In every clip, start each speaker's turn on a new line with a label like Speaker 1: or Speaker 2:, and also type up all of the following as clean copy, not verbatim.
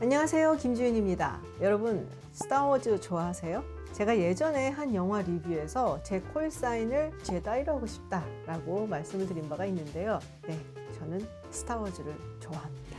Speaker 1: 안녕하세요, 김주윤입니다. 여러분, 스타워즈 좋아하세요? 제가 예전에 한 영화 리뷰에서 제 콜사인을 제다이로 하고 싶다라고 말씀을 드린 바가 있는데요. 네, 저는 스타워즈를 좋아합니다.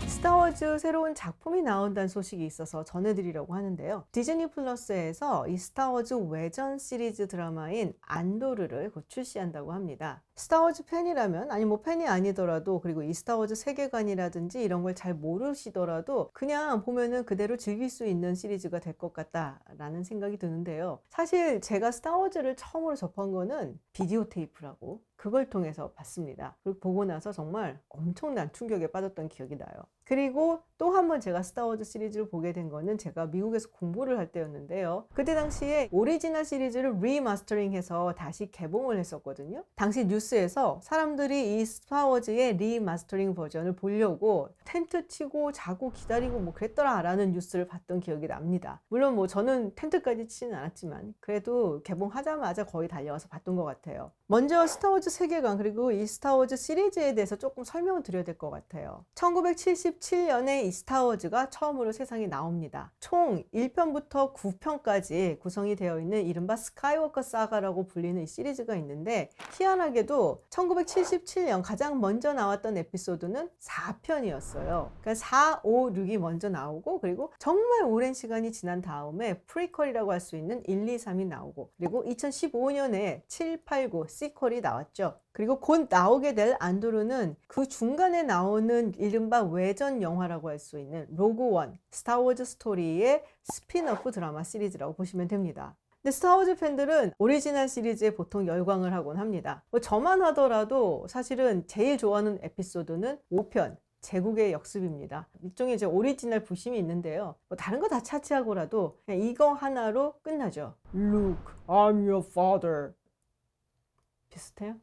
Speaker 1: 스타워즈 새로운 작품이 나온다는 소식이 있어서 전해드리려고 하는데요. 디즈니 플러스에서 이 스타워즈 외전 시리즈 드라마인 안도르를 곧 출시한다고 합니다. 스타워즈 팬이라면, 아니 뭐 팬이 아니더라도, 그리고 이 스타워즈 세계관이라든지 이런 걸 잘 모르시더라도 그냥 보면은 그대로 즐길 수 있는 시리즈가 될 것 같다라는 생각이 드는데요. 사실 제가 스타워즈를 처음으로 접한 거는 비디오 테이프라고, 그걸 통해서 봤습니다. 그리고 보고 나서 정말 엄청난 충격에 빠졌던 기억이 나요. 그리고 또 한 번 제가 스타워즈 시리즈를 보게 된 거는 제가 미국에서 공부를 할 때였는데요. 그때 당시에 오리지널 시리즈를 리마스터링해서 다시 개봉을 했었거든요. 당시 뉴스에서 사람들이 이 스타워즈의 리마스터링 버전을 보려고 텐트 치고 자고 기다리고 뭐 그랬더라 라는 뉴스를 봤던 기억이 납니다. 물론 뭐 저는 텐트까지 치진 않았지만 그래도 개봉하자마자 거의 달려가서 봤던 것 같아요. 먼저 스타워즈 세계관, 그리고 이 스타워즈 시리즈에 대해서 조금 설명을 드려야 될 것 같아요. 1977년에 이 스타워즈가 처음으로 세상에 나옵니다. 총 1편부터 9편까지 구성이 되어 있는 이른바 스카이워커 사가라고 불리는 이 시리즈가 있는데, 희한하게도 1977년 가장 먼저 나왔던 에피소드는 4편이었어요. 그러니까 4, 5, 6이 먼저 나오고, 그리고 정말 오랜 시간이 지난 다음에 프리퀄이라고 할 수 있는 1, 2, 3이 나오고, 그리고 2015년에 7, 8, 9 시퀄이 나왔죠. 그리고 곧 나오게 될 안도르는 그 중간에 나오는 이른바 외전 영화라고 할 수 있는 로그원, 스타워즈 스토리의 스핀오프 드라마 시리즈라고 보시면 됩니다. 근데 스타워즈 팬들은 오리지널 시리즈에 보통 열광을 하곤 합니다. 뭐 저만 하더라도 사실은 제일 좋아하는 에피소드는 5편 제국의 역습입니다. 일종의 이제 오리지널 부심이 있는데요. 뭐 다른 거 다 차치하고라도 그냥 이거 하나로 끝나죠. Luke, I'm your father. 비슷해요?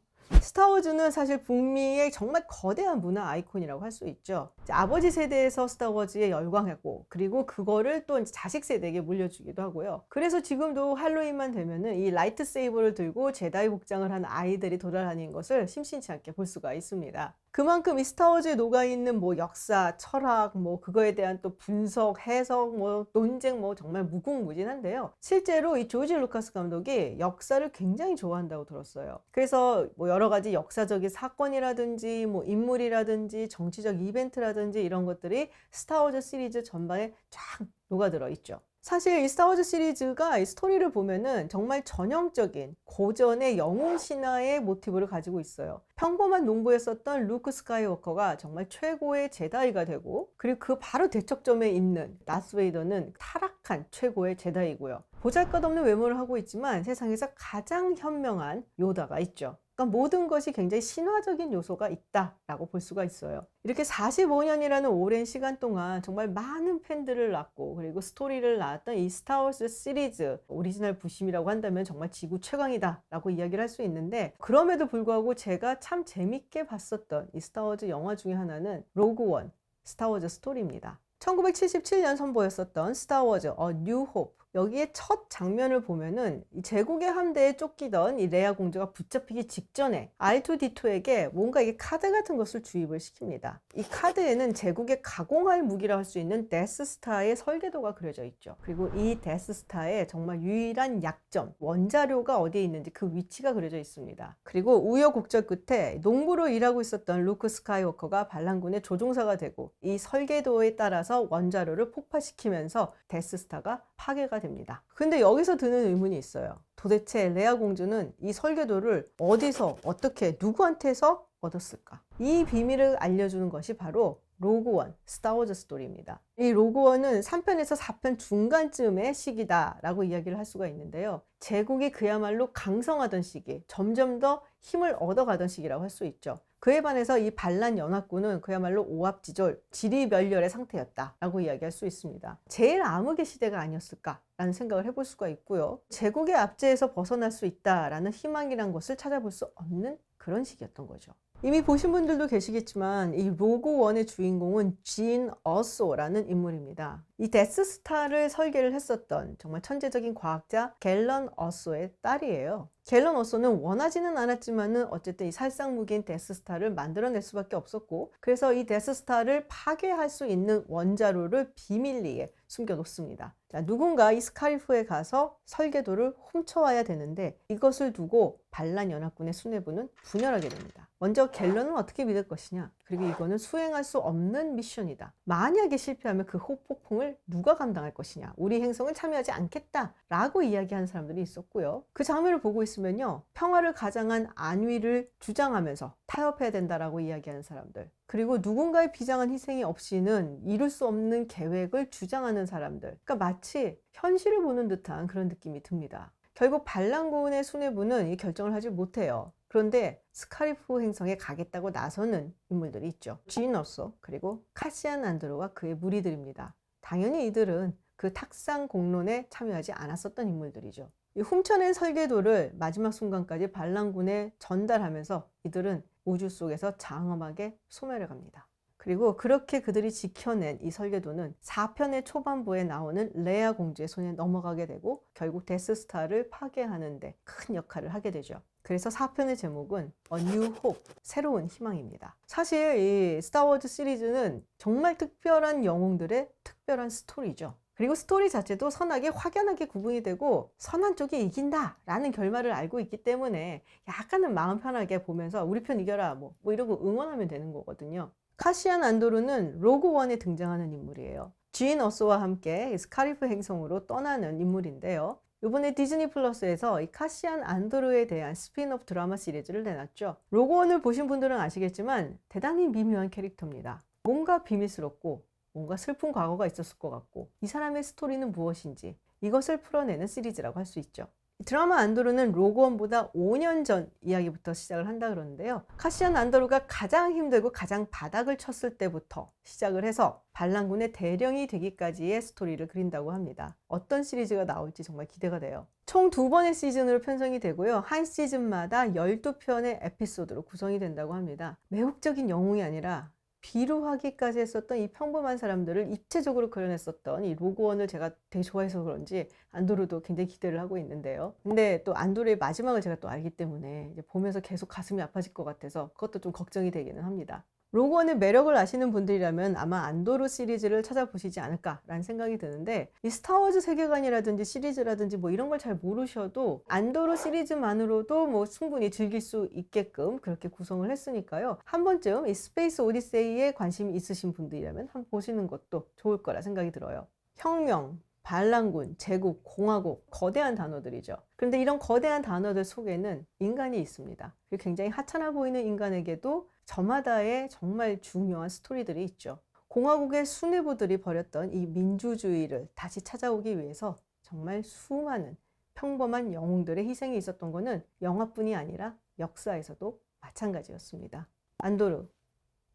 Speaker 1: 스타워즈는 사실 북미의 정말 거대한 문화 아이콘이라고 할 수 있죠. 아버지 세대에서 스타워즈에 열광했고, 그리고 그거를 또 자식 세대에게 물려주기도 하고요. 그래서 지금도 할로윈만 되면은 이 라이트 세이버를 들고 제다이 복장을 한 아이들이 돌아다니는 것을 심심치 않게 볼 수가 있습니다. 그만큼 이 스타워즈에 녹아있는 뭐 역사, 철학, 뭐 그거에 대한 또 분석, 해석, 뭐 논쟁 뭐 정말 무궁무진한데요. 실제로 이 조지 루카스 감독이 역사를 굉장히 좋아한다고 들었어요. 그래서 뭐 여러 가지 역사적인 사건이라든지 뭐 인물이라든지 정치적 이벤트라든지 이런 것들이 스타워즈 시리즈 전반에 쫙 녹아들어 있죠. 사실 이 스타워즈 시리즈가 이 스토리를 보면은 정말 전형적인 고전의 영웅 신화의 모티브를 가지고 있어요. 평범한 농부였었던 루크 스카이워커가 정말 최고의 제다이가 되고, 그리고 그 바로 대척점에 있는 다스 베이더는 타락한 최고의 제다이고요. 보잘것없는 외모를 하고 있지만 세상에서 가장 현명한 요다가 있죠. 그러니까 모든 것이 굉장히 신화적인 요소가 있다라고 볼 수가 있어요. 이렇게 45년이라는 오랜 시간 동안 정말 많은 팬들을 낳고, 그리고 스토리를 낳았던 이 스타워즈 시리즈, 오리지널 부심이라고 한다면 정말 지구 최강이다 라고 이야기를 할 수 있는데, 그럼에도 불구하고 제가 참 재밌게 봤었던 이 스타워즈 영화 중에 하나는 로그원, 스타워즈 스토리입니다. 1977년 선보였었던 스타워즈 뉴 호프, 여기에 첫 장면을 보면은 이 제국의 함대에 쫓기던 이 레아 공주가 붙잡히기 직전에 R2D2에게 뭔가 이게 카드 같은 것을 주입을 시킵니다. 이 카드에는 제국의 가공할 무기라 할 수 있는 데스스타의 설계도가 그려져 있죠. 그리고 이 데스스타의 정말 유일한 약점, 원자료가 어디에 있는지 그 위치가 그려져 있습니다. 그리고 우여곡절 끝에 농부로 일하고 있었던 루크 스카이워커가 반란군의 조종사가 되고, 이 설계도에 따라서 원자료를 폭파시키면서 데스스타가 파괴가 됩니다. 근데 여기서 드는 의문이 있어요. 도대체 레아 공주는 이 설계도를 어디서, 어떻게, 누구한테서 얻었을까? 이 비밀을 알려주는 것이 바로 로그원, 스타워즈 스토리입니다. 이 로그원은 3편에서 4편 중간쯤의 시기다라고 이야기를 할 수가 있는데요. 제국이 그야말로 강성하던 시기, 점점 더 힘을 얻어가던 시기라고 할 수 있죠. 그에 반해서 이 반란 연합군은 그야말로 오합지졸, 지리멸렬의 상태였다라고 이야기할 수 있습니다. 제일 암흑의 시대가 아니었을까라는 생각을 해볼 수가 있고요. 제국의 압제에서 벗어날 수 있다라는 희망이란 것을 찾아볼 수 없는 그런 시기였던 거죠. 이미 보신 분들도 계시겠지만 이 로그원의 주인공은 진 어소라는 인물입니다. 이 데스스타를 설계를 했었던 정말 천재적인 과학자 갤런 어소의 딸이에요. 갤런 어소는 원하지는 않았지만은 어쨌든 이 살상무기인 데스스타를 만들어낼 수밖에 없었고, 그래서 이 데스스타를 파괴할 수 있는 원자로를 비밀리에 숨겨놓습니다. 자, 누군가 이 스카리프에 가서 설계도를 훔쳐와야 되는데 이것을 두고 반란 연합군의 수뇌부는 분열하게 됩니다. 먼저 갤런은 어떻게 믿을 것이냐? 그리고 이거는 수행할 수 없는 미션이다. 만약에 실패하면 그 호폭풍을 누가 감당할 것이냐? 우리 행성을 참여하지 않겠다라고 이야기하는 사람들이 있었고요. 그 장면을 보고 있으면요, 평화를 가장한 안위를 주장하면서 타협해야 된다라고 이야기하는 사람들, 그리고 누군가의 비장한 희생이 없이는 이룰 수 없는 계획을 주장하는 사람들, 그러니까 마치 현실을 보는 듯한 그런 느낌이 듭니다. 결국 반란군의 수뇌부는 이 결정을 하지 못해요. 그런데 스카리프 행성에 가겠다고 나서는 인물들이 있죠. 진 어소, 그리고 카시안 안드로와 그의 무리들입니다. 당연히 이들은 그 탁상 공론에 참여하지 않았었던 인물들이죠. 이 훔쳐낸 설계도를 마지막 순간까지 반란군에 전달하면서 이들은 우주 속에서 장엄하게 소멸해 갑니다. 그리고 그렇게 그들이 지켜낸 이 설계도는 4편의 초반부에 나오는 레아 공주의 손에 넘어가게 되고 결국 데스스타를 파괴하는 데 큰 역할을 하게 되죠. 그래서 4편의 제목은 A New Hope, 새로운 희망입니다. 사실 이 스타워즈 시리즈는 정말 특별한 영웅들의 특별한 스토리죠. 그리고 스토리 자체도 선악에 확연하게 구분이 되고 선한 쪽이 이긴다라는 결말을 알고 있기 때문에 약간은 마음 편하게 보면서 우리 편 이겨라 뭐 이러고 응원하면 되는 거거든요. 카시안 안도르는 로그원에 등장하는 인물이에요. 진 어소와 함께 스카리프 행성으로 떠나는 인물인데요. 이번에 디즈니 플러스에서 이 카시안 안도르에 대한 스핀오프 드라마 시리즈를 내놨죠. 로그원을 보신 분들은 아시겠지만 대단히 미묘한 캐릭터입니다. 뭔가 비밀스럽고 뭔가 슬픈 과거가 있었을 것 같고 이 사람의 스토리는 무엇인지 이것을 풀어내는 시리즈라고 할 수 있죠. 드라마 안도르는 로그원보다 5년 전 이야기부터 시작을 한다 그러는데요. 카시안 안도르가 가장 힘들고 가장 바닥을 쳤을 때부터 시작을 해서 반란군의 대령이 되기까지의 스토리를 그린다고 합니다. 어떤 시리즈가 나올지 정말 기대가 돼요. 총 2번의 시즌으로 편성이 되고요. 한 시즌마다 12편의 에피소드로 구성이 된다고 합니다. 매혹적인 영웅이 아니라 비루하기까지 했었던 이 평범한 사람들을 입체적으로 그려냈었던 이 로그원을 제가 되게 좋아해서 그런지 안도르도 굉장히 기대를 하고 있는데요. 근데 또 안도르의 마지막을 제가 또 알기 때문에 이제 보면서 계속 가슴이 아파질 것 같아서 그것도 좀 걱정이 되기는 합니다. 로그원의 매력을 아시는 분들이라면 아마 안도르 시리즈를 찾아보시지 않을까라는 생각이 드는데, 이 스타워즈 세계관이라든지 시리즈라든지 뭐 이런 걸 잘 모르셔도 안도르 시리즈만으로도 뭐 충분히 즐길 수 있게끔 그렇게 구성을 했으니까요. 한 번쯤 이 스페이스 오디세이에 관심이 있으신 분들이라면 한번 보시는 것도 좋을 거라 생각이 들어요. 혁명, 반란군, 제국, 공화국, 거대한 단어들이죠. 그런데 이런 거대한 단어들 속에는 인간이 있습니다. 그리고 굉장히 하찮아 보이는 인간에게도 저마다의 정말 중요한 스토리들이 있죠. 공화국의 수뇌부들이 벌였던 이 민주주의를 다시 찾아오기 위해서 정말 수많은 평범한 영웅들의 희생이 있었던 것은 영화뿐이 아니라 역사에서도 마찬가지였습니다. 안도르,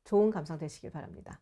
Speaker 1: 좋은 감상 되시길 바랍니다.